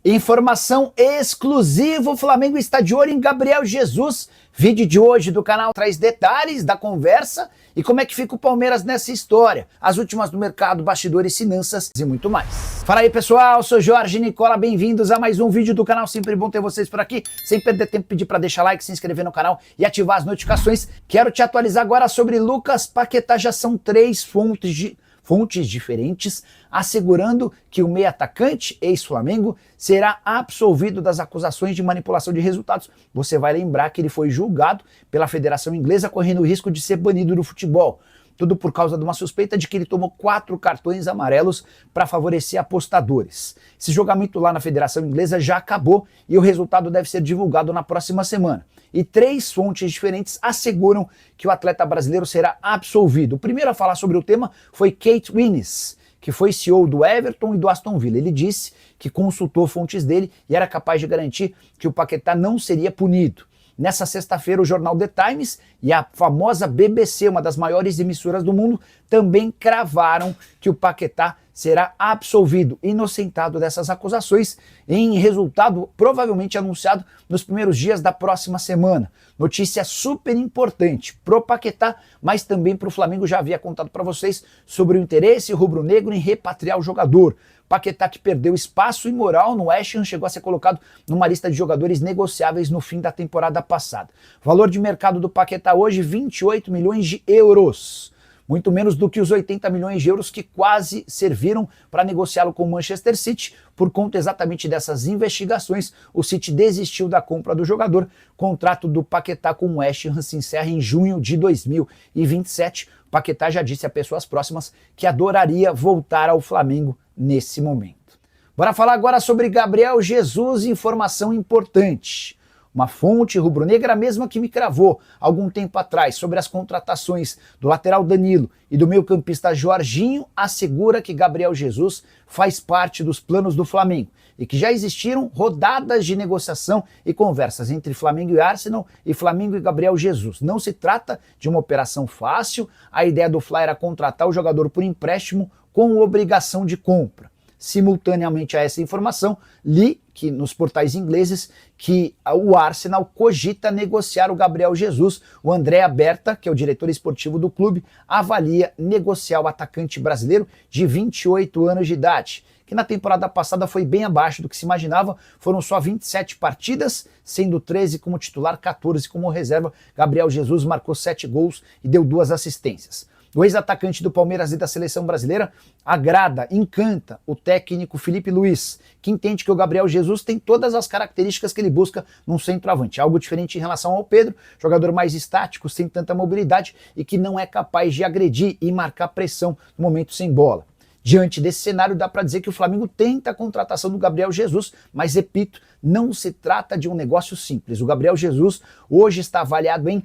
Informação exclusiva, o Flamengo está de olho em Gabriel Jesus. Vídeo de hoje do canal traz detalhes da conversa e como é que fica o Palmeiras nessa história, as últimas do mercado, bastidores, finanças e muito mais. Fala aí pessoal, sou Jorge Nicola, bem-vindos a mais um vídeo do canal, sempre bom ter vocês por aqui. Sem perder tempo, pedir para deixar like, se inscrever no canal e ativar as notificações. Quero te atualizar agora sobre Lucas Paquetá, já são 3 fontes diferentes, assegurando que o meio atacante, ex-Flamengo, será absolvido das acusações de manipulação de resultados. Você vai lembrar que ele foi julgado pela Federação Inglesa, correndo o risco de ser banido do futebol. Tudo por causa de uma suspeita de que ele tomou 4 cartões amarelos para favorecer apostadores. Esse julgamento lá na Federação Inglesa já acabou e o resultado deve ser divulgado na próxima semana. E 3 fontes diferentes asseguram que o atleta brasileiro será absolvido. O primeiro a falar sobre o tema foi Kate Winnes, que foi CEO do Everton e do Aston Villa. Ele disse que consultou fontes dele e era capaz de garantir que o Paquetá não seria punido. Nessa sexta-feira, o jornal The Times e a famosa BBC, uma das maiores emissoras do mundo, também cravaram que o Paquetá será absolvido, inocentado dessas acusações, em resultado provavelmente anunciado nos primeiros dias da próxima semana. Notícia super importante pro Paquetá, mas também pro Flamengo. Já havia contado para vocês sobre o interesse rubro-negro em repatriar o jogador. Paquetá, que perdeu espaço e moral no West Ham, chegou a ser colocado numa lista de jogadores negociáveis no fim da temporada passada. Valor de mercado do Paquetá hoje, 28 milhões de euros. Muito menos do que os 80 milhões de euros que quase serviram para negociá-lo com o Manchester City. Por conta exatamente dessas investigações, o City desistiu da compra do jogador. O contrato do Paquetá com o West Ham se encerra em junho de 2027. O Paquetá já disse a pessoas próximas que adoraria voltar ao Flamengo nesse momento. Bora falar agora sobre Gabriel Jesus, informação importante. Uma fonte rubro-negra, a mesma que me cravou algum tempo atrás sobre as contratações do lateral Danilo e do meio-campista Jorginho, assegura que Gabriel Jesus faz parte dos planos do Flamengo e que já existiram rodadas de negociação e conversas entre Flamengo e Arsenal e Flamengo e Gabriel Jesus. Não se trata de uma operação fácil, a ideia do Fly era contratar o jogador por empréstimo com obrigação de compra. Simultaneamente a essa informação, li que nos portais ingleses que o Arsenal cogita negociar o Gabriel Jesus. O Andrea Berta, que é o diretor esportivo do clube, avalia negociar o atacante brasileiro de 28 anos de idade, que na temporada passada foi bem abaixo do que se imaginava. Foram só 27 partidas, sendo 13 como titular, 14 como reserva. Gabriel Jesus marcou 7 gols e deu 2 assistências. O ex-atacante do Palmeiras e da seleção brasileira agrada, encanta o técnico Felipe Luiz, que entende que o Gabriel Jesus tem todas as características que ele busca num centroavante. Algo diferente em relação ao Pedro, jogador mais estático, sem tanta mobilidade e que não é capaz de agredir e marcar pressão no momento sem bola. Diante desse cenário, dá para dizer que o Flamengo tenta a contratação do Gabriel Jesus, mas repito, não se trata de um negócio simples. O Gabriel Jesus hoje está avaliado em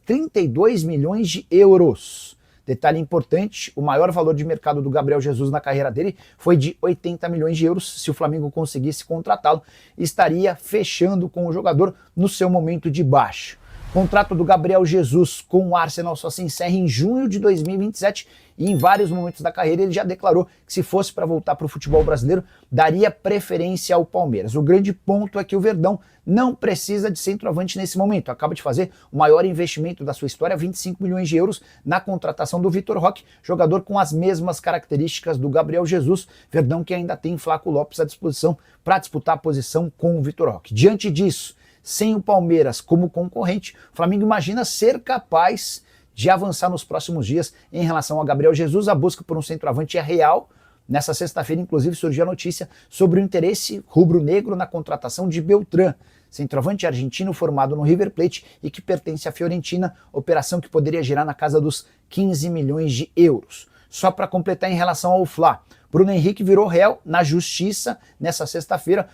32 milhões de euros. Detalhe importante, o maior valor de mercado do Gabriel Jesus na carreira dele foi de 80 milhões de euros. Se o Flamengo conseguisse contratá-lo, estaria fechando com o jogador no seu momento de baixa. O contrato do Gabriel Jesus com o Arsenal só se encerra em junho de 2027 e em vários momentos da carreira ele já declarou que se fosse para voltar para o futebol brasileiro, daria preferência ao Palmeiras. O grande ponto é que o Verdão não precisa de centroavante nesse momento. Acaba de fazer o maior investimento da sua história, 25 milhões de euros, na contratação do Vitor Roque, jogador com as mesmas características do Gabriel Jesus. Verdão que ainda tem Flaco Lopes à disposição para disputar a posição com o Vitor Roque. Diante disso, sem o Palmeiras como concorrente, o Flamengo imagina ser capaz de avançar nos próximos dias em relação a Gabriel Jesus. A busca por um centroavante é real. Nessa sexta-feira, inclusive, surgiu a notícia sobre o interesse rubro-negro na contratação de Beltrán, centroavante argentino formado no River Plate e que pertence à Fiorentina, operação que poderia girar na casa dos 15 milhões de euros. Só para completar em relação ao Fla, Bruno Henrique virou réu na justiça nessa sexta-feira.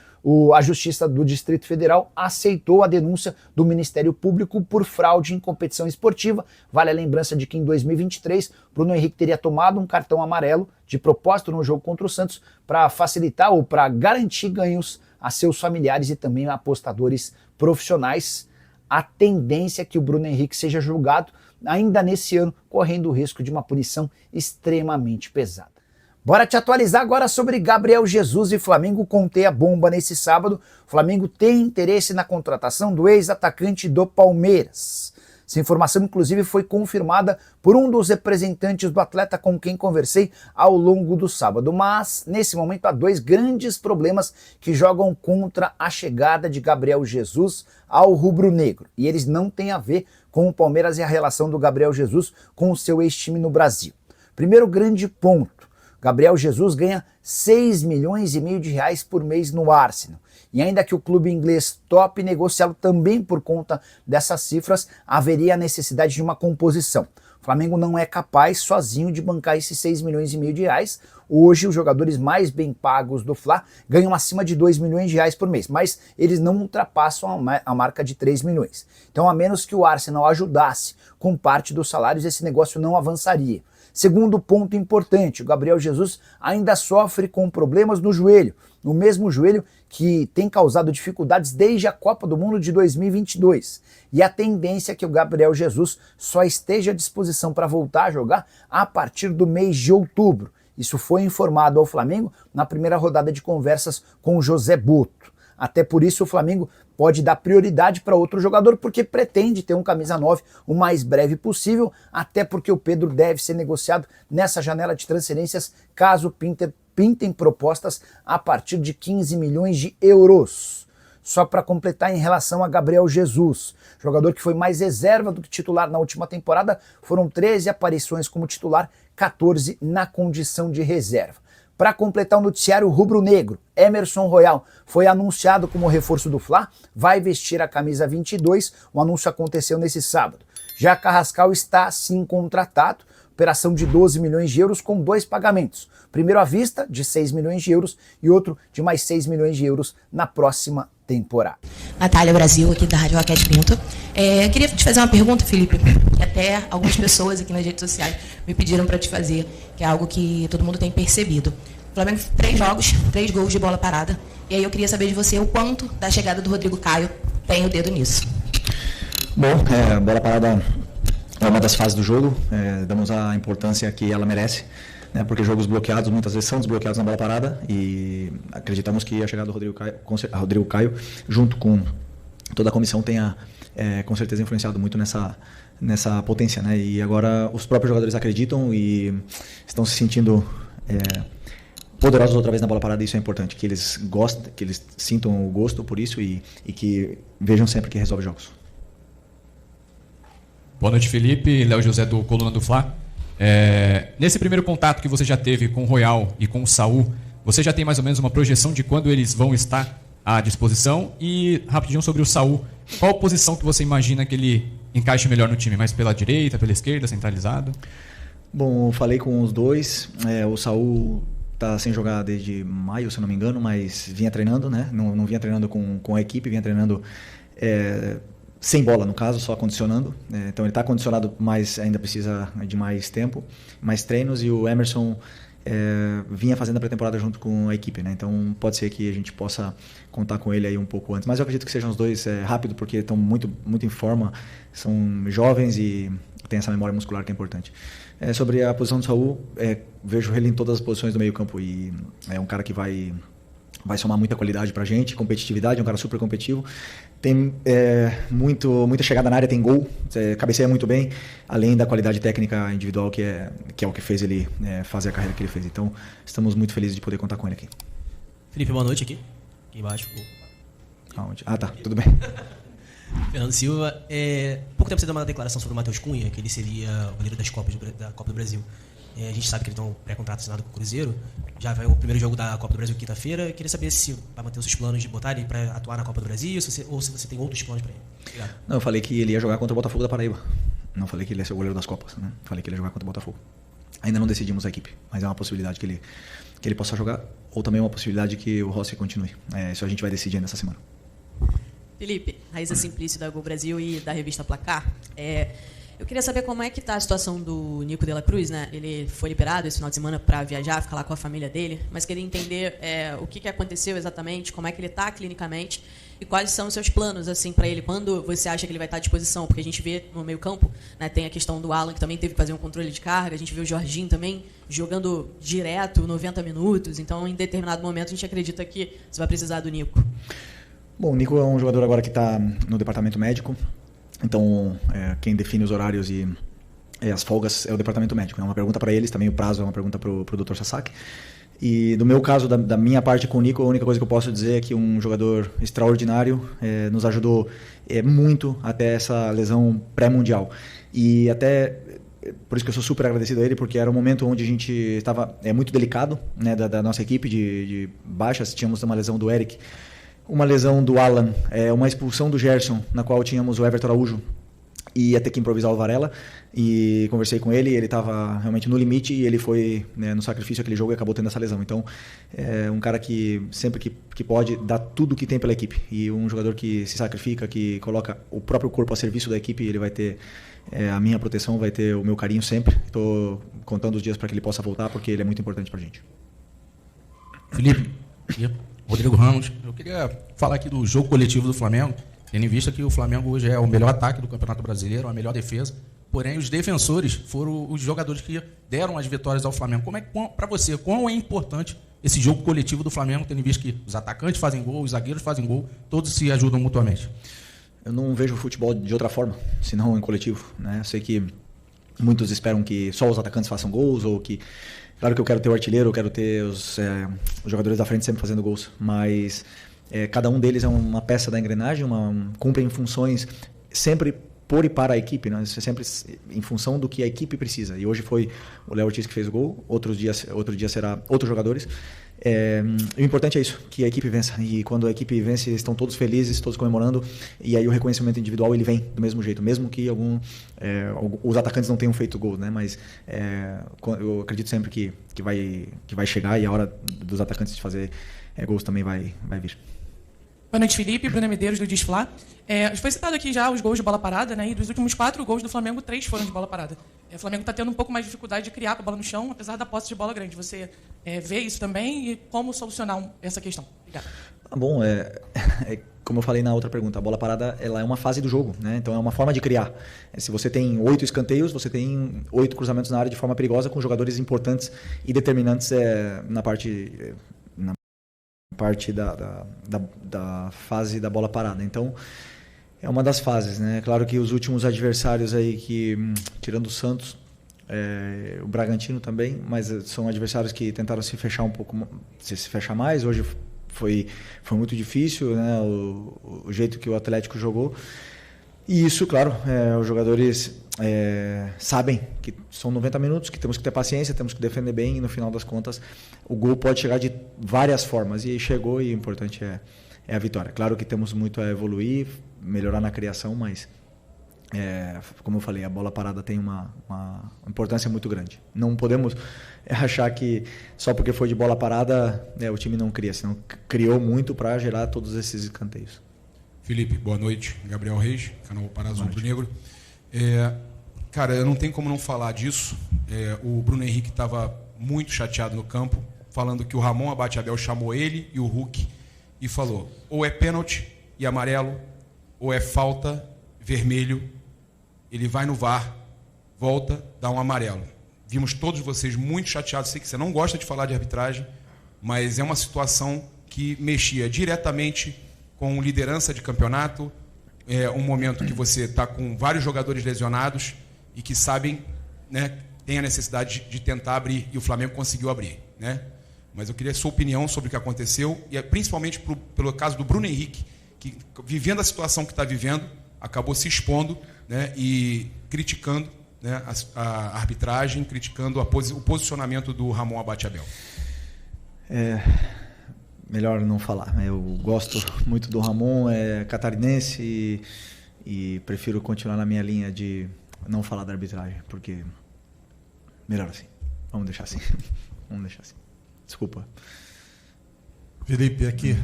A Justiça do Distrito Federal aceitou a denúncia do Ministério Público por fraude em competição esportiva. Vale a lembrança de que em 2023, Bruno Henrique teria tomado um cartão amarelo de propósito no jogo contra o Santos para facilitar ou para garantir ganhos a seus familiares e também a apostadores profissionais. A tendência é que o Bruno Henrique seja julgado ainda nesse ano, correndo o risco de uma punição extremamente pesada. Bora te atualizar agora sobre Gabriel Jesus e Flamengo. Contei a bomba nesse sábado. O Flamengo tem interesse na contratação do ex-atacante do Palmeiras. Essa informação, inclusive, foi confirmada por um dos representantes do atleta com quem conversei ao longo do sábado. Mas, nesse momento, há dois grandes problemas que jogam contra a chegada de Gabriel Jesus ao rubro-negro. E eles não têm a ver com o Palmeiras e a relação do Gabriel Jesus com o seu ex-time no Brasil. Primeiro grande ponto. Gabriel Jesus ganha 6 milhões e meio de reais por mês no Arsenal. E ainda que o clube inglês tope negociá-lo também por conta dessas cifras, haveria a necessidade de uma composição. O Flamengo não é capaz sozinho de bancar esses 6 milhões e meio de reais. Hoje os jogadores mais bem pagos do Fla ganham acima de 2 milhões de reais por mês, mas eles não ultrapassam a marca de 3 milhões. Então, a menos que o Arsenal ajudasse com parte dos salários, esse negócio não avançaria. Segundo ponto importante, o Gabriel Jesus ainda sofre com problemas no joelho, no mesmo joelho que tem causado dificuldades desde a Copa do Mundo de 2022. E a tendência é que o Gabriel Jesus só esteja à disposição para voltar a jogar a partir do mês de outubro. Isso foi informado ao Flamengo na primeira rodada de conversas com o José Boto. Até por isso o Flamengo pode dar prioridade para outro jogador, porque pretende ter um camisa 9 o mais breve possível, até porque o Pedro deve ser negociado nessa janela de transferências caso pintem propostas a partir de 15 milhões de euros. Só para completar em relação a Gabriel Jesus, jogador que foi mais reserva do que titular na última temporada, foram 13 aparições como titular, 14 na condição de reserva. Para completar o noticiário rubro-negro, Emerson Royal foi anunciado como reforço do Fla, vai vestir a camisa 22, o anúncio aconteceu nesse sábado. Já Carrascal está sim contratado, operação de 12 milhões de euros com 2 pagamentos. Primeiro à vista, de 6 milhões de euros, e outro de mais 6 milhões de euros na próxima temporada. Natália Brasil, aqui da Rádio Roquete Pinto. Queria te fazer uma pergunta, Felipe, que até algumas pessoas aqui nas redes sociais me pediram para te fazer, que é algo que todo mundo tem percebido. O Flamengo, 3 jogos, 3 gols de bola parada, e aí eu queria saber de você o quanto da chegada do Rodrigo Caio tem o dedo nisso. Bom, bola parada é uma das fases do jogo, damos a importância que ela merece, né, porque jogos bloqueados muitas vezes são desbloqueados na bola parada e acreditamos que a chegada do Rodrigo Caio junto com toda a comissão tenha com certeza influenciado muito nessa potência, né, e agora os próprios jogadores acreditam e estão se sentindo poderosos outra vez na bola parada, e isso é importante, que eles gostem, que eles sintam o gosto por isso e que vejam sempre que resolve jogos. Boa noite, Felipe. Léo José do Coluna do Fla. Nesse primeiro contato que você já teve com o Royal e com o Saul, você já tem mais ou menos uma projeção de quando eles vão estar à disposição? E rapidinho sobre o Saul, qual posição que você imagina que ele encaixe melhor no time? Mais pela direita, pela esquerda, centralizado? Bom, eu falei com os dois. O Saul está sem jogar desde maio, se não me engano, mas vinha treinando, né? Não vinha treinando com a equipe, vinha treinando sem bola, no caso, só condicionando. Então ele está condicionado, mas ainda precisa de mais tempo, mais treinos, e o Emerson vinha fazendo a pré-temporada junto com a equipe, né? Então pode ser que a gente possa contar com ele aí um pouco antes, mas eu acredito que sejam os dois rápido, porque estão muito em forma, são jovens e tem essa memória muscular que é importante. Sobre a posição do Saul, vejo ele em todas as posições do meio campo, e é um cara que vai somar muita qualidade pra gente, competitividade, é um cara super competitivo, tem muita chegada na área, tem gol, cabeceia muito bem, além da qualidade técnica individual que é o que fez ele fazer a carreira que ele fez. Então estamos muito felizes de poder contar com ele aqui. Felipe, boa noite aqui embaixo. Aonde? Ah, tá, tudo bem. Fernando Silva, pouco tempo você deu uma declaração sobre o Matheus Cunha, que ele seria o goleiro da Copa do Brasil. A gente sabe que ele tem um pré-contrato assinado com o Cruzeiro. Já vai o primeiro jogo da Copa do Brasil quinta-feira. Queria saber se vai manter os seus planos de botar ele para atuar na Copa do Brasil, ou se você tem outros planos para ele. Obrigado. Não, eu falei que ele ia jogar contra o Botafogo da Paraíba. Não falei que ele ia ser o goleiro das Copas, né? Falei que ele ia jogar contra o Botafogo. Ainda não decidimos a equipe, mas é uma possibilidade que ele possa jogar, ou também uma possibilidade que o Rossi continue. Isso a gente vai decidir nessa semana. Felipe, Raíssa Simplício da Gol Brasil e da revista Placar. Eu queria saber como é que está a situação do Nico de la Cruz, né? Ele foi liberado esse final de semana para viajar, ficar lá com a família dele, mas queria entender o que aconteceu exatamente, como é que ele está clinicamente e quais são os seus planos assim para ele? Quando você acha que ele vai estar à disposição? Porque a gente vê no meio-campo, né, tem a questão do Alan, que também teve que fazer um controle de carga, a gente vê o Jorginho também jogando direto 90 minutos, então em determinado momento a gente acredita que você vai precisar do Nico. Bom, o Nico é um jogador agora que está no departamento médico, então quem define os horários e as folgas é o departamento médico. É uma pergunta para eles, também o prazo é uma pergunta para o Dr. Sasaki. E do meu caso, da minha parte com o Nico, a única coisa que eu posso dizer é que um jogador extraordinário nos ajudou muito até essa lesão pré-mundial. E até por isso que eu sou super agradecido a ele, porque era um momento onde a gente estava muito delicado, né, da nossa equipe de baixas. Tínhamos uma lesão do Eric, uma lesão do Alan, uma expulsão do Gerson, na qual tínhamos o Everton Araújo e ia ter que improvisar o Varela, e conversei com ele, ele estava realmente no limite e ele foi, né, no sacrifício aquele jogo e acabou tendo essa lesão. Então é um cara que sempre que pode dar tudo que tem pela equipe, e um jogador que se sacrifica, que coloca o próprio corpo a serviço da equipe. Ele vai ter a minha proteção, vai ter o meu carinho sempre. Estou contando os dias para que ele possa voltar, porque ele é muito importante para a gente. Felipe, Rodrigo Ramos, eu queria falar aqui do jogo coletivo do Flamengo, tendo em vista que o Flamengo hoje é o melhor ataque do Campeonato Brasileiro, a melhor defesa, porém os defensores foram os jogadores que deram as vitórias ao Flamengo. Como é que, para você, quão é importante esse jogo coletivo do Flamengo, tendo em vista que os atacantes fazem gol, os zagueiros fazem gol, todos se ajudam mutuamente? Eu não vejo o futebol de outra forma, senão em coletivo, né? Eu sei que muitos esperam que só os atacantes façam gols, ou que... Claro que eu quero ter o artilheiro, eu quero ter os jogadores da frente sempre fazendo gols, mas cada um deles é uma peça da engrenagem, cumprem funções sempre por e para a equipe, né? Sempre em função do que a equipe precisa. E hoje foi o Léo Ortiz que fez o gol, outro dia será outros jogadores. O importante é isso, que a equipe vença. E quando a equipe vence, estão todos felizes, todos comemorando, e aí o reconhecimento individual ele vem do mesmo jeito, mesmo que os atacantes não tenham feito gol, né? Mas eu acredito sempre que vai chegar, e a hora dos atacantes de fazer gols também vai vir. Boa noite, Felipe. Bruna Medeiros, do Disflá. Foi citado aqui já os gols de bola parada, né? E dos últimos 4 gols do Flamengo, 3 foram de bola parada. O Flamengo está tendo um pouco mais de dificuldade de criar com a bola no chão, apesar da posse de bola grande. Você vê isso também, e como solucionar essa questão? Obrigado. Bom, como eu falei na outra pergunta, a bola parada ela é uma fase do jogo, né? Então é uma forma de criar. Se você tem 8 escanteios, você tem 8 cruzamentos na área de forma perigosa, com jogadores importantes e determinantes na parte da fase da bola parada. Então é uma das fases, né? Claro que os últimos adversários aí, tirando o Santos, o Bragantino também, mas são adversários que tentaram se fechar um pouco, se fechar mais. Hoje foi muito difícil, né? O jeito que o Atlético jogou. E isso, claro, os jogadores sabem que são 90 minutos, que temos que ter paciência, temos que defender bem, e no final das contas o gol pode chegar de várias formas, e chegou, e o importante é a vitória. Claro que temos muito a evoluir, melhorar na criação, mas como eu falei, a bola parada tem uma importância muito grande. Não podemos achar que só porque foi de bola parada o time não cria, senão criou muito para gerar todos esses escanteios. Felipe, boa noite. Gabriel Reis, canal Pará Rubro Negro. Cara, eu não tenho como não falar disso. O Bruno Henrique estava muito chateado no campo, falando que o Ramon Abate-Abel chamou ele e o Hulk e falou: ou é pênalti e amarelo, ou é falta, vermelho. Ele vai no VAR, volta, dá um amarelo. Vimos todos vocês muito chateados. Sei que você não gosta de falar de arbitragem, mas é uma situação que mexia diretamente com liderança de campeonato, um momento que você está com vários jogadores lesionados e que sabem, né, tem a necessidade de tentar abrir, e o Flamengo conseguiu abrir, né? Mas eu queria a sua opinião sobre o que aconteceu, e principalmente pelo caso do Bruno Henrique, que, vivendo a situação que está vivendo, acabou se expondo, né, e criticando, né, a arbitragem, criticando o posicionamento do Ramon Abate-Abel. Melhor não falar. Eu gosto muito do Ramon, é catarinense, e prefiro continuar na minha linha de não falar da arbitragem, porque melhor assim. Vamos deixar assim. Desculpa. Felipe, aqui,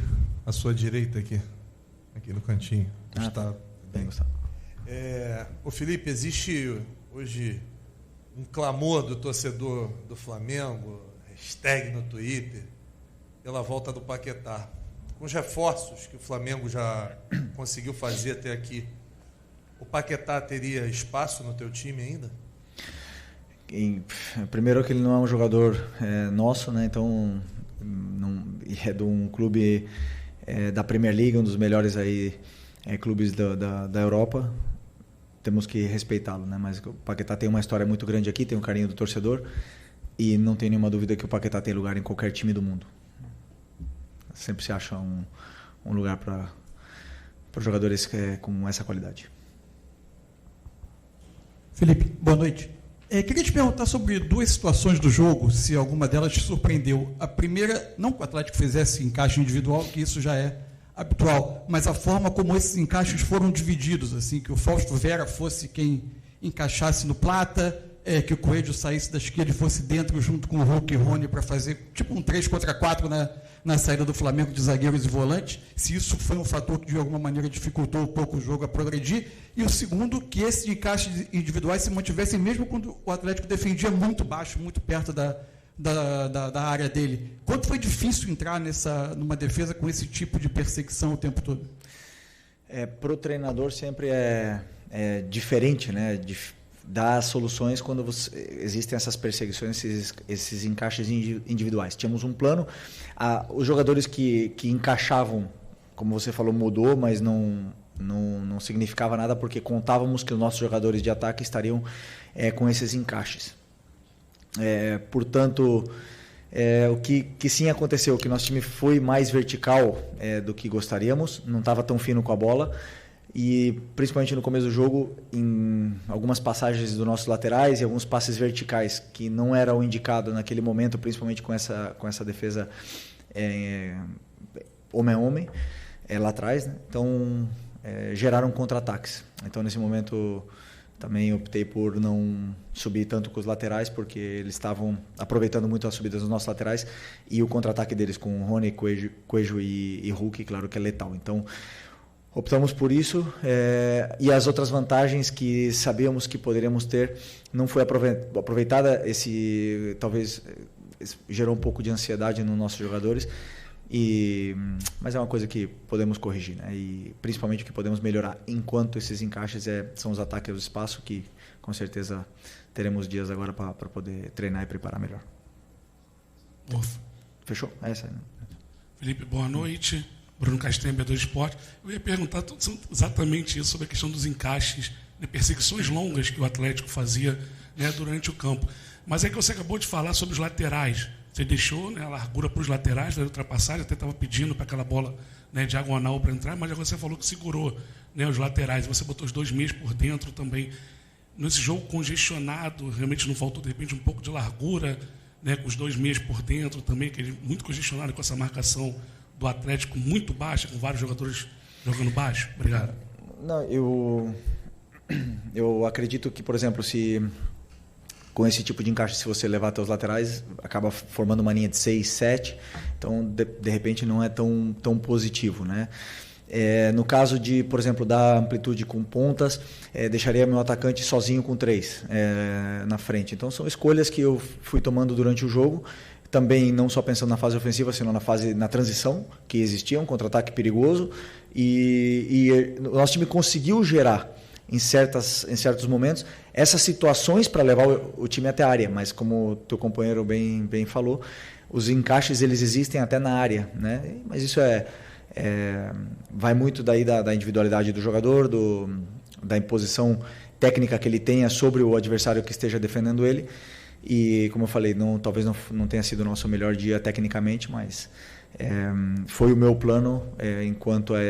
à sua direita, aqui no cantinho. Tá bem, Gustavo. O Felipe, existe hoje um clamor do torcedor do Flamengo, hashtag no Twitter, pela volta do Paquetá. com os reforços que o Flamengo já conseguiu fazer até aqui, o Paquetá teria espaço no teu time ainda? Primeiro que ele não é um jogador nosso, né? Então é de um clube da Premier League, um dos melhores aí, clubes da Europa. Temos que respeitá-lo, né? Mas o Paquetá tem uma história muito grande aqui, tem um carinho do torcedor e não tem nenhuma dúvida que o Paquetá tem lugar em qualquer time do mundo. Sempre se acha um lugar para jogadores com essa qualidade. Felipe, boa noite. Queria te perguntar sobre duas situações do jogo, se alguma delas te surpreendeu. A primeira, não que o Atlético fizesse encaixe individual, que isso já é habitual, mas a forma como esses encaixes foram divididos, assim, que o Fausto Vera fosse quem encaixasse no Plata, que o Coelho saísse da esquerda e fosse dentro junto com o Hulk e Rony para fazer tipo um 3 contra 4 na saída do Flamengo de zagueiros e volantes, se isso foi um fator que de alguma maneira dificultou um pouco o jogo a progredir. E o segundo, que esses encaixes individuais se mantivessem mesmo quando o Atlético defendia muito baixo, muito perto da área dele. Quanto foi difícil entrar numa defesa com esse tipo de perseguição o tempo todo? Para o treinador sempre é diferente, né? Dar soluções quando existem essas perseguições, esses encaixes individuais. Tínhamos um plano, os jogadores que encaixavam, como você falou, mudou, mas não significava nada porque contávamos que os nossos jogadores de ataque estariam com esses encaixes. Portanto, o que sim aconteceu, que nosso time foi mais vertical do que gostaríamos, não estava tão fino com a bola, e principalmente no começo do jogo, em algumas passagens dos nossos laterais e alguns passes verticais que não era o indicado naquele momento, principalmente com essa defesa homem a homem lá atrás, né? Então geraram contra-ataques. Então nesse momento também optei por não subir tanto com os laterais, porque eles estavam aproveitando muito as subidas dos nossos laterais e o contra-ataque deles com o Rony, Coelho e Hulk, claro que é letal. Então optamos por isso, e as outras vantagens que sabíamos que poderíamos ter não foi aproveitada. Talvez gerou um pouco de ansiedade nos nossos jogadores, mas é uma coisa que podemos corrigir, né? E principalmente o que podemos melhorar enquanto esses encaixes são os ataques ao espaço, que com certeza teremos dias agora para poder treinar e preparar melhor. Fechou? Essa aí, né? Felipe, boa noite. Bruno Castanha, B2 Esporte. Eu ia perguntar exatamente isso, sobre a questão dos encaixes, de perseguições longas que o Atlético fazia, né, durante o campo. Mas é que você acabou de falar sobre os laterais. Você deixou, né, a largura para os laterais da ultrapassagem, até estava pedindo para aquela bola, né, diagonal para entrar, mas agora você falou que segurou, né, os laterais. Você botou os 2 meias por dentro também. Nesse jogo congestionado, realmente não faltou, de repente, um pouco de largura, né, com os 2 meias por dentro também, que ele muito congestionado com essa marcação do Atlético muito baixa, com vários jogadores jogando baixo? Obrigado. Não, eu acredito que, por exemplo, se com esse tipo de encaixe, se você levar até os laterais, acaba formando uma linha de 6, 7, então de repente não é tão positivo, né? No caso de, por exemplo, dar amplitude com pontas, deixaria meu atacante sozinho com 3 na frente. Então são escolhas que eu fui tomando durante o jogo, também não só pensando na fase ofensiva, senão na transição, que existia um contra-ataque perigoso, e o nosso time conseguiu gerar em certos momentos essas situações para levar o time até a área, mas como o teu companheiro bem falou, os encaixes eles existem até na área, né? Mas isso vai muito daí da individualidade do jogador, da imposição técnica que ele tenha sobre o adversário que esteja defendendo ele. E como eu falei, talvez não tenha sido o nosso melhor dia tecnicamente, mas foi o meu plano enquanto a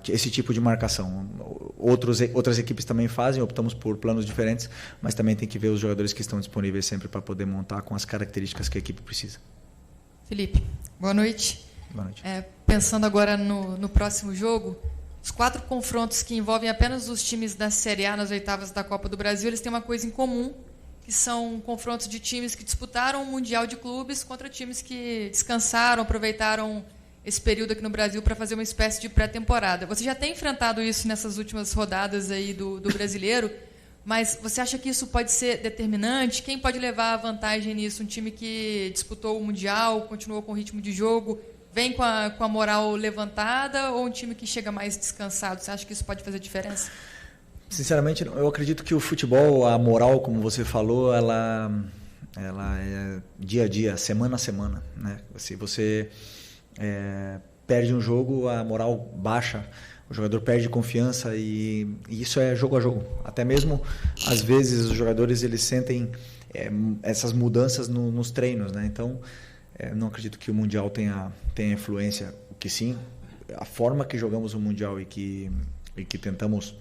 esse tipo de marcação. Outras equipes também fazem, optamos por planos diferentes, mas também tem que ver os jogadores que estão disponíveis sempre para poder montar com as características que a equipe precisa. Felipe, boa noite. Boa noite. Pensando agora no próximo jogo, os 4 confrontos que envolvem apenas os times da Série A nas oitavas da Copa do Brasil, eles têm uma coisa em comum, que são confrontos de times que disputaram o Mundial de Clubes contra times que descansaram, aproveitaram esse período aqui no Brasil para fazer uma espécie de pré-temporada. Você já tem enfrentado isso nessas últimas rodadas aí do Brasileiro, mas você acha que isso pode ser determinante? Quem pode levar a vantagem nisso? Um time que disputou o Mundial, continuou com o ritmo de jogo, vem com a moral levantada ou um time que chega mais descansado? Você acha que isso pode fazer diferença? Sinceramente, eu acredito que o futebol, a moral, como você falou, ela é dia a dia, semana a semana, né? Se você perde um jogo, a moral baixa, o jogador perde confiança e isso é jogo a jogo. Até mesmo, às vezes, os jogadores eles sentem essas mudanças nos treinos, né? Então, não acredito que o Mundial tenha influência. O que sim, a forma que jogamos o Mundial e que tentamos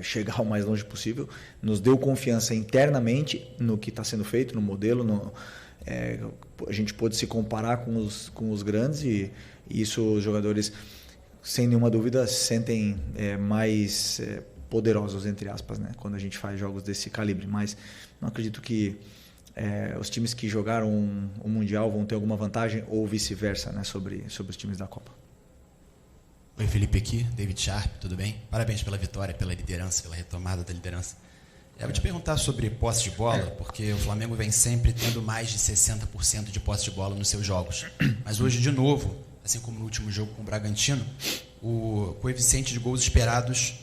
chegar o mais longe possível, nos deu confiança internamente no que está sendo feito, no modelo, a gente pôde se comparar com os grandes e isso os jogadores, sem nenhuma dúvida, se sentem mais poderosos, entre aspas, né? Quando a gente faz jogos desse calibre. Mas não acredito que os times que jogaram o Mundial vão ter alguma vantagem ou vice-versa, né? sobre os times da Copa. Oi, Felipe aqui, David Sharp, tudo bem? Parabéns pela vitória, pela liderança, pela retomada da liderança. Eu vou te perguntar sobre posse de bola, porque o Flamengo vem sempre tendo mais de 60% de posse de bola nos seus jogos. Mas hoje, de novo, assim como no último jogo com o Bragantino, o coeficiente de gols esperados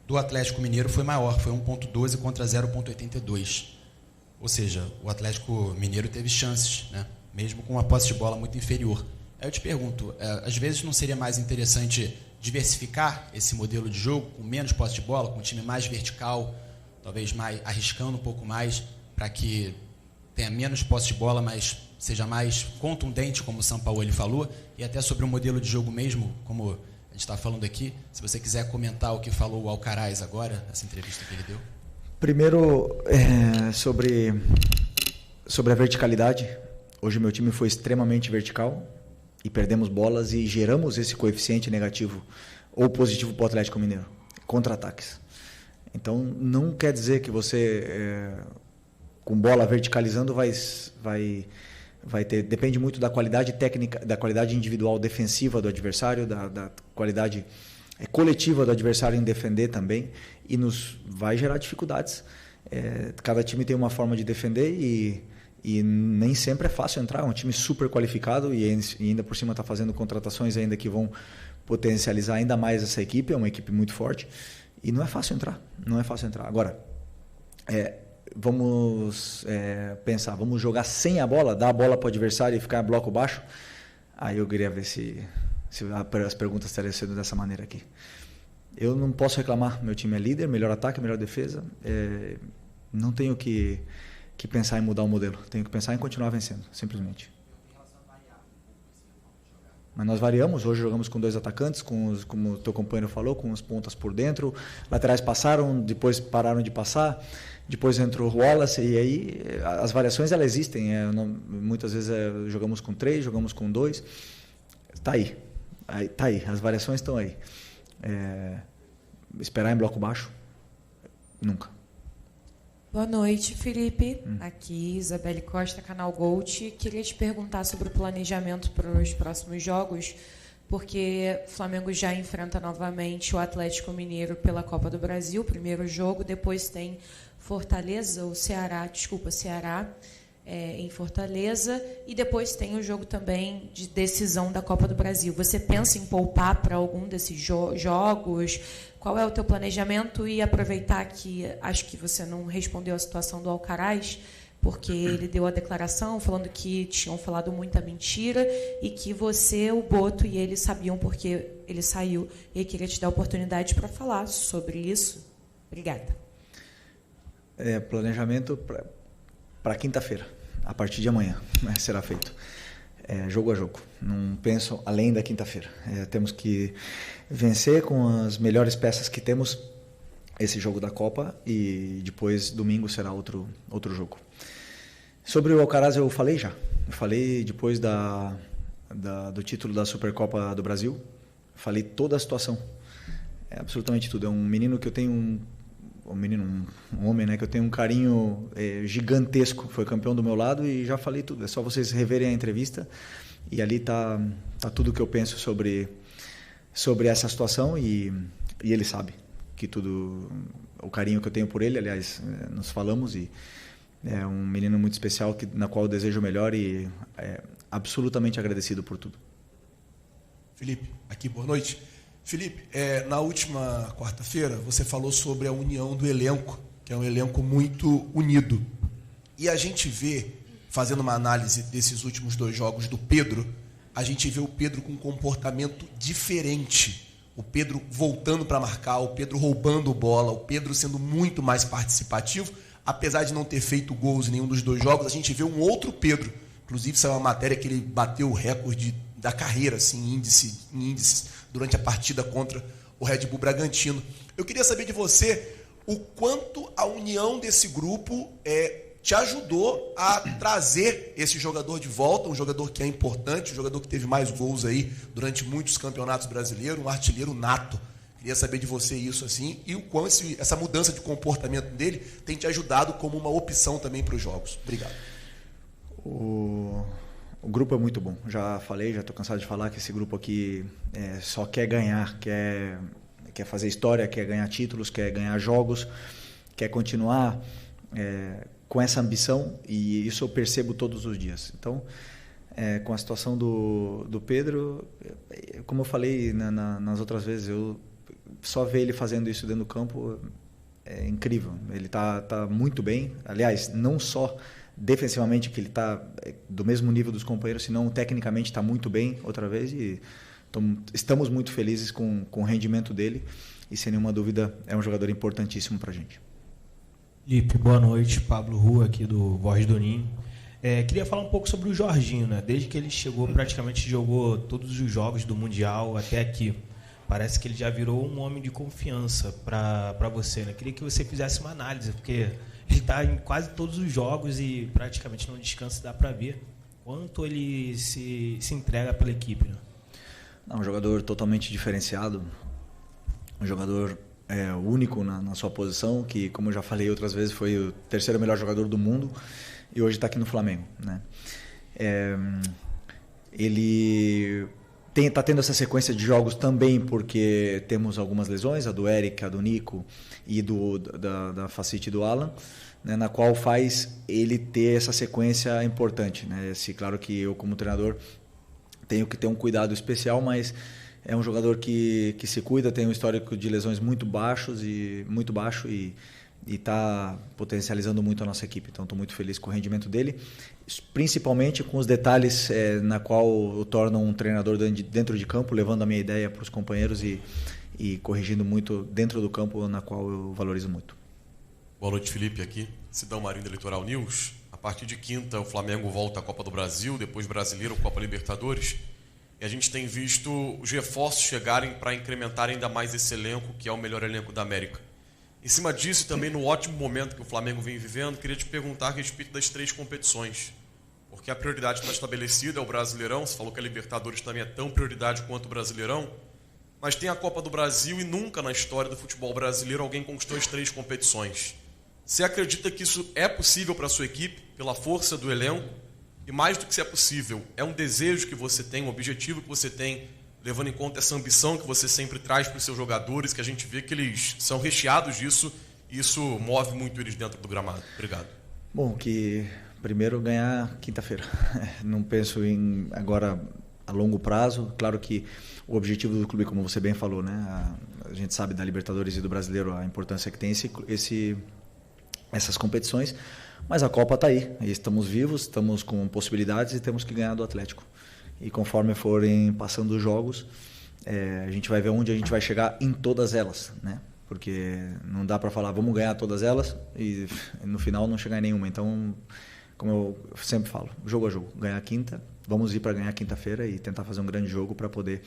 do Atlético Mineiro foi maior, foi 1,12 contra 0,82. Ou seja, o Atlético Mineiro teve chances, né? Mesmo com uma posse de bola muito inferior. Aí eu te pergunto, às vezes não seria mais interessante diversificar esse modelo de jogo com menos posse de bola, com um time mais vertical, talvez mais arriscando um pouco mais, para que tenha menos posse de bola, mas seja mais contundente, como o Sampaoli falou, e até sobre o modelo de jogo mesmo, como a gente está falando aqui, se você quiser comentar o que falou o Alcaraz agora, essa entrevista que ele deu. Primeiro, sobre a verticalidade. Hoje meu time foi extremamente vertical e perdemos bolas e geramos esse coeficiente negativo ou positivo para o Atlético Mineiro, contra-ataques. Então, não quer dizer que você, com bola verticalizando, vai ter... Depende muito da qualidade técnica, da qualidade individual defensiva do adversário, da qualidade coletiva do adversário em defender também, e vai gerar dificuldades. Cada time tem uma forma de defender e nem sempre é fácil entrar. É um time super qualificado e ainda por cima está fazendo contratações ainda que vão potencializar ainda mais essa equipe. É uma equipe muito forte e não é fácil entrar. Não é fácil entrar. Agora, vamos pensar, vamos jogar sem a bola, dar a bola para o adversário e ficar em bloco baixo? Aí eu queria ver se as perguntas estariam sendo dessa maneira aqui. Eu não posso reclamar. Meu time é líder, melhor ataque, melhor defesa. Não tenho que pensar em mudar o modelo. Tenho que pensar em continuar vencendo, simplesmente. Mas nós variamos. Hoje jogamos com 2 atacantes, como o teu companheiro falou, com as pontas por dentro. Laterais passaram, depois pararam de passar. Depois entrou o Wallace. E aí as variações elas existem. Muitas vezes jogamos com 3, jogamos com 2. Está aí. Tá aí. As variações estão aí. Esperar em bloco baixo? Nunca. Boa noite, Felipe. Aqui, Isabelle Costa, Canal Gold. Queria te perguntar sobre o planejamento para os próximos jogos, porque o Flamengo já enfrenta novamente o Atlético Mineiro pela Copa do Brasil, primeiro jogo, depois tem Ceará, em Fortaleza, e depois tem o jogo também de decisão da Copa do Brasil. Você pensa em poupar para algum desses jogos? Qual é o teu planejamento? E aproveitar que acho que você não respondeu a situação do Alcaraz, porque ele deu a declaração falando que tinham falado muita mentira e que você, o Boto e ele sabiam porque ele saiu. E eu queria te dar a oportunidade para falar sobre isso. Obrigada. Planejamento para quinta-feira, a partir de amanhã, né, será feito. Jogo a jogo. Não penso além da quinta-feira. Temos que vencer com as melhores peças que temos esse jogo da Copa e depois, domingo, será outro jogo. Sobre o Alcaraz eu falei já. Eu falei depois do título da Supercopa do Brasil. Falei toda a situação. Absolutamente tudo. É um menino que eu tenho um homem, né, que eu tenho um carinho gigantesco. Foi campeão do meu lado e já falei tudo. É só vocês reverem a entrevista e ali tá tudo o que eu penso sobre essa situação e ele sabe que tudo, o carinho que eu tenho por ele. Aliás, nos falamos e é um menino muito especial na qual eu desejo o melhor e absolutamente agradecido por tudo. Felipe, aqui, boa noite. Felipe, na última quarta-feira você falou sobre a união do elenco, que é um elenco muito unido. E a gente vê, fazendo uma análise desses últimos 2 jogos do Pedro, a gente vê o Pedro com um comportamento diferente. O Pedro voltando para marcar, o Pedro roubando bola, o Pedro sendo muito mais participativo. Apesar de não ter feito gols em nenhum dos 2 jogos, a gente vê um outro Pedro. Inclusive, saiu uma matéria que ele bateu o recorde da carreira assim, em índices durante a partida contra o Red Bull Bragantino. Eu queria saber de você o quanto a união desse grupo te ajudou a trazer esse jogador de volta, um jogador que é importante, um jogador que teve mais gols aí durante muitos campeonatos brasileiros, um artilheiro nato. Queria saber de você isso assim e o quanto essa mudança de comportamento dele tem te ajudado como uma opção também para os jogos. Obrigado. O grupo é muito bom. Já falei, já estou cansado de falar que esse grupo aqui só quer ganhar, quer fazer história, quer ganhar títulos, quer ganhar jogos, quer continuar com essa ambição, e isso eu percebo todos os dias. Então, com a situação do Pedro, como eu falei nas outras vezes, eu só ver ele fazendo isso dentro do campo é incrível. Ele tá muito bem. Aliás, não só defensivamente, que ele está do mesmo nível dos companheiros, senão tecnicamente está muito bem outra vez, e estamos muito felizes com o rendimento dele, e sem nenhuma dúvida é um jogador importantíssimo para a gente. Felipe, boa noite. Pablo Rua aqui do Voz do Ninho. Queria falar um pouco sobre o Jorginho, né? Desde que ele chegou, praticamente jogou todos os jogos do Mundial até aqui. Parece que ele já virou um homem de confiança para você, né? Queria que você fizesse uma análise, porque ele está em quase todos os jogos e praticamente não descansa, dá para ver quanto ele se entrega pela equipe. Né? Um jogador totalmente diferenciado, um jogador único na sua posição, que, como eu já falei outras vezes, foi o 3º melhor jogador do mundo e hoje está aqui no Flamengo. Né? Ele está tendo essa sequência de jogos também porque temos algumas lesões, a do Eric, a do Nico e da Facite e do Alan, né, na qual faz ele ter essa sequência importante. Né? Claro que eu, como treinador, tenho que ter um cuidado especial, mas é um jogador que se cuida, tem um histórico de lesões muito baixo e está potencializando muito a nossa equipe. Então estou muito feliz com o rendimento dele, principalmente com os detalhes na qual o tornam um treinador dentro de campo, levando a minha ideia para os companheiros e corrigindo muito dentro do campo, na qual eu valorizo muito. Boa noite, Felipe, aqui, Sidão Marinho da Litoral News. A partir de quinta, o Flamengo volta à Copa do Brasil, depois Brasileiro, Copa Libertadores. E a gente tem visto os reforços chegarem para incrementar ainda mais esse elenco, que é o melhor elenco da América. Em cima disso, e também no ótimo momento que o Flamengo vem vivendo, queria te perguntar a respeito das 3 competições. Porque a prioridade está estabelecida, é o Brasileirão. Você falou que a Libertadores também é tão prioridade quanto o Brasileirão. Mas tem a Copa do Brasil e nunca na história do futebol brasileiro alguém conquistou as 3 competições. Você acredita que isso é possível para a sua equipe, pela força do elenco? E mais do que se é possível, é um desejo que você tem, um objetivo que você tem, levando em conta essa ambição que você sempre traz para os seus jogadores, que a gente vê que eles são recheados disso, e isso move muito eles dentro do gramado. Obrigado. Bom, que primeiro ganhar quinta-feira. Não penso em agora a longo prazo. Claro que o objetivo do clube, como você bem falou, né? A gente sabe da Libertadores e do Brasileiro a importância que tem essas competições, mas a Copa está aí, estamos vivos, estamos com possibilidades e temos que ganhar do Atlético. E conforme forem passando os jogos, a gente vai ver onde a gente vai chegar em todas elas, né? Porque não dá para falar vamos ganhar todas elas e no final não chegar em nenhuma. Então, como eu sempre falo, jogo a jogo, ganhar quinta, vamos ir para ganhar quinta-feira e tentar fazer um grande jogo para poder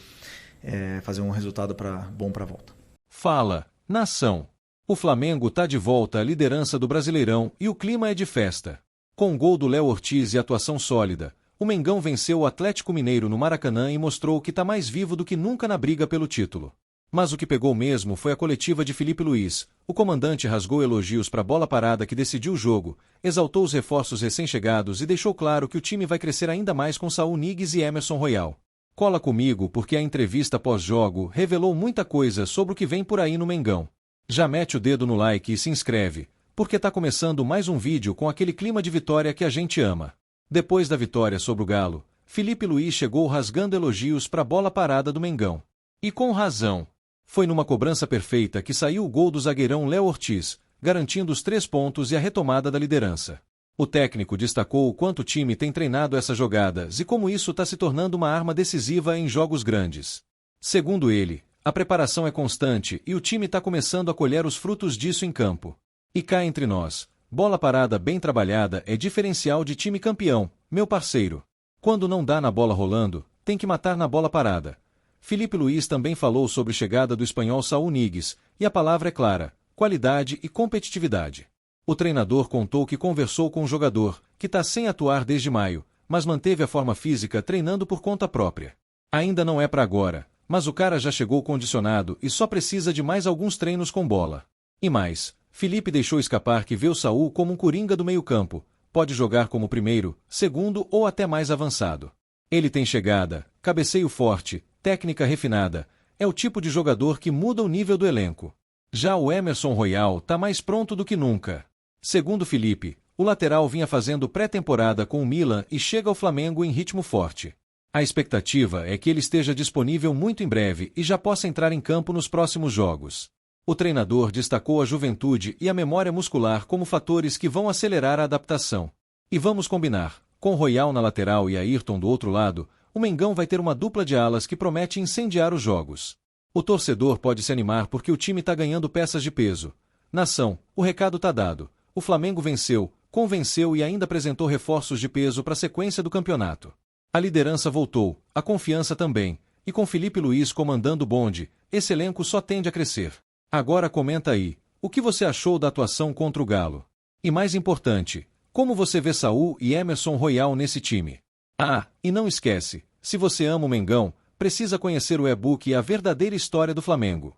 fazer um resultado bom para a volta. Fala, nação! O Flamengo está de volta à liderança do Brasileirão e o clima é de festa. Com o gol do Léo Ortiz e atuação sólida, o Mengão venceu o Atlético Mineiro no Maracanã e mostrou que está mais vivo do que nunca na briga pelo título. Mas o que pegou mesmo foi a coletiva de Felipe Luiz. O comandante rasgou elogios para a bola parada que decidiu o jogo, exaltou os reforços recém-chegados e deixou claro que o time vai crescer ainda mais com Saúl Ñíguez e Emerson Royal. Cola comigo porque a entrevista pós-jogo revelou muita coisa sobre o que vem por aí no Mengão. Já mete o dedo no like e se inscreve, porque tá começando mais um vídeo com aquele clima de vitória que a gente ama. Depois da vitória sobre o Galo, Felipe Luiz chegou rasgando elogios para a bola parada do Mengão. E com razão. Foi numa cobrança perfeita que saiu o gol do zagueirão Léo Ortiz, garantindo os 3 pontos e a retomada da liderança. O técnico destacou o quanto o time tem treinado essas jogadas e como isso está se tornando uma arma decisiva em jogos grandes. Segundo ele, a preparação é constante e o time está começando a colher os frutos disso em campo. E cá entre nós, bola parada bem trabalhada é diferencial de time campeão, meu parceiro. Quando não dá na bola rolando, tem que matar na bola parada. Felipe Luiz também falou sobre a chegada do espanhol Saúl Ñíguez, e a palavra é clara: qualidade e competitividade. O treinador contou que conversou com o jogador, que está sem atuar desde maio, mas manteve a forma física treinando por conta própria. Ainda não é para agora, mas o cara já chegou condicionado e só precisa de mais alguns treinos com bola. E mais, Felipe deixou escapar que vê o Saúl como um coringa do meio-campo, pode jogar como primeiro, segundo ou até mais avançado. Ele tem chegada, cabeceio forte, técnica refinada, é o tipo de jogador que muda o nível do elenco. Já o Emerson Royal está mais pronto do que nunca. Segundo Felipe, o lateral vinha fazendo pré-temporada com o Milan e chega ao Flamengo em ritmo forte. A expectativa é que ele esteja disponível muito em breve e já possa entrar em campo nos próximos jogos. O treinador destacou a juventude e a memória muscular como fatores que vão acelerar a adaptação. E vamos combinar, com Royal na lateral e Ayrton do outro lado, o Mengão vai ter uma dupla de alas que promete incendiar os jogos. O torcedor pode se animar porque o time está ganhando peças de peso. Nação, o recado está dado. O Flamengo venceu, convenceu e ainda apresentou reforços de peso para a sequência do campeonato. A liderança voltou, a confiança também, e com Felipe Luiz comandando o bonde, esse elenco só tende a crescer. Agora comenta aí, o que você achou da atuação contra o Galo? E mais importante, como você vê Saúl e Emerson Royal nesse time? Ah, e não esquece, se você ama o Mengão, precisa conhecer o e-book e a verdadeira história do Flamengo.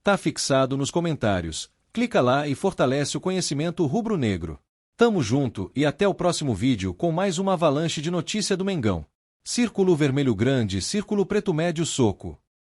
Tá fixado nos comentários. Clica lá e fortalece o conhecimento rubro-negro. Tamo junto e até o próximo vídeo com mais uma avalanche de notícia do Mengão. Círculo vermelho grande, círculo preto médio soco.